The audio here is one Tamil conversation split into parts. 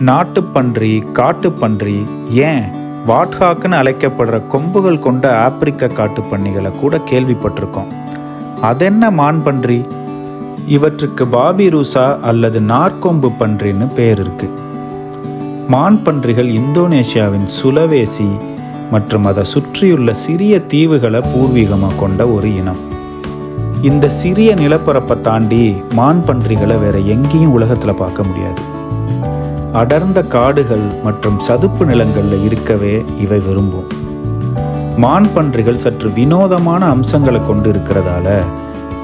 நாட்டுப்பன்றி, காட்டுப்பன்றி, ஏன் வாட்ஹாக்னு அழைக்கப்படுற கொம்புகள் கொண்ட ஆப்பிரிக்க காட்டுப்பன்னிகளை கூட கேள்விப்பட்டிருக்கோம். அதென்ன மான் பன்றி? இவற்றுக்கு பாபிருசா அல்லது நார்கொம்பு பன்றின்னு பேர் இருக்கு. மான் பன்றிகள் இந்தோனேஷியாவின் சுலவேசி மற்றும் அதை சுற்றியுள்ள சிறிய தீவுகளை பூர்வீகமாக கொண்ட ஒரு இனம். இந்த சிறிய நிலப்பரப்பை தாண்டி மான் பன்றிகளை வேற எங்கேயும் உலகத்தில் பார்க்க முடியாது. அடர்ந்த காடுகள் மற்றும் சதுப்பு நிலங்களில் இருக்கவே இவை விரும்பும். மான் பன்றிகள் சற்று வினோதமான அம்சங்களை கொண்டு இருக்கிறதால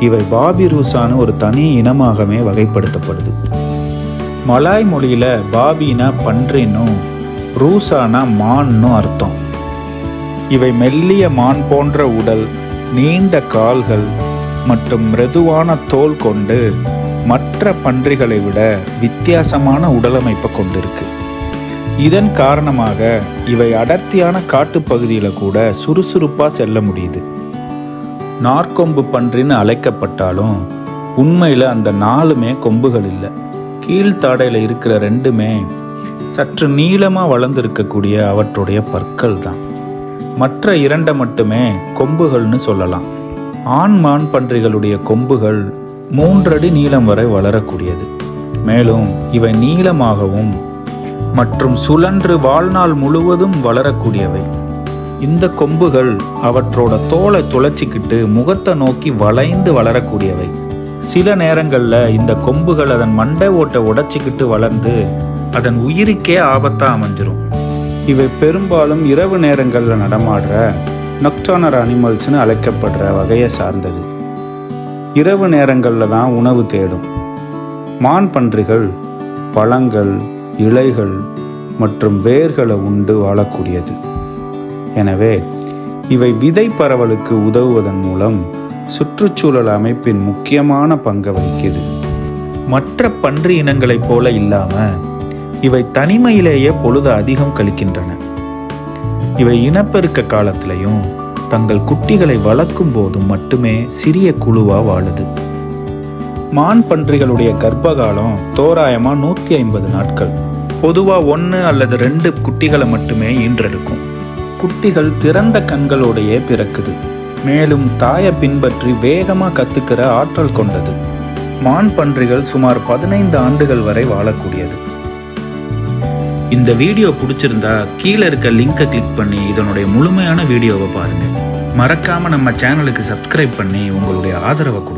இவை பாபிருசான ஒரு தனி இனமாகவே வகைப்படுத்தப்படுது. மலாய் மொழியில பாபினா பன்றின்னும் ரூசானா மான்னும் அர்த்தம். இவை மெல்லிய மான் போன்ற உடல், நீண்ட கால்கள் மற்றும் மிருதுவான தோல் கொண்டு மற்ற பன்றிகளை விட வித்தியாசமான உடலமைப்பை கொண்டிருக்கு. இதன் காரணமாக இவை அடர்த்தியான காட்டுப்பகுதியில் கூட சுறுசுறுப்பாக செல்ல முடியுது. நார்கொம்பு பன்றின்னு அழைக்கப்பட்டாலும் உண்மையில் அந்த 4மே கொம்புகள் இல்லை. கீழ்த்தாடையில் இருக்கிற 2மே சற்று நீளமாக வளர்ந்துருக்கக்கூடிய அவற்றுடைய பற்கள் தான். மற்ற 2 மட்டுமே கொம்புகள்னு சொல்லலாம். ஆண் மான் பன்றிகளுடைய கொம்புகள் 3 அடி நீளம் வரை வளரக்கூடியது. மேலும் இவை நீளமாகவும் மற்றும் சுழன்று வாழ்நாள் முழுவதும் வளரக்கூடியவை. இந்த கொம்புகள் அவற்றோட தோலை துளைச்சிக்கிட்டு முகத்தை நோக்கி வளைந்து வளரக்கூடியவை. சில நேரங்களில் இந்த கொம்புகள் அதன் மண்டை ஓட்டை உடைச்சிக்கிட்டு வளர்ந்து அதன் உயிருக்கே ஆபத்தாக அமைஞ்சிரும். இவை பெரும்பாலும் இரவு நேரங்களில் நடமாடுற நொக்டர்னல் அனிமல்ஸ்னு அழைக்கப்படுற வகையை சார்ந்தது. இரவு நேரங்களில் தான் உணவு தேடும். மான் பன்றிகள் பழங்கள், இலைகள் மற்றும் வேர்களை உண்டு வாழக்கூடியது. எனவே இவை விதை பரவலுக்கு உதவுவதன் மூலம் சுற்றுச்சூழல் அமைப்பின் முக்கியமான பங்கை வகிக்குது. மற்ற பன்றி இனங்களைப் போல இல்லாமல் இவை தனிமையிலேயே பொழுது அதிகம் கழிக்கின்றன. இவை இனப்பெருக்க காலத்திலையும் தங்கள் குட்டிகளை வளர்க்கும் போதும் மட்டுமே சிறிய குழுவாக வாழுது. மான் பன்றிகளுடைய கர்ப்பகாலம் தோராயமாக 150 நாட்கள். பொதுவாக 1 அல்லது 2 குட்டிகளை மட்டுமே ஈன்றெடுக்கும். குட்டிகள் திறந்த கண்களோடையே பிறக்குது. மேலும் தாயை பின்பற்றி வேகமாக கத்துக்கிற ஆற்றல் கொண்டது. மான் பன்றிகள் சுமார் 15 ஆண்டுகள் வரை வாழக்கூடியது. இந்த வீடியோ பிடிச்சிருந்தா கீழே இருக்க லிங்கை கிளிக் பண்ணி இதனுடைய முழுமையான வீடியோவை பாருங்க. மறக்காம நம்ம சேனலுக்கு சப்ஸ்கிரைப் பண்ணி உங்களுடைய ஆதரவை கொடுங்க.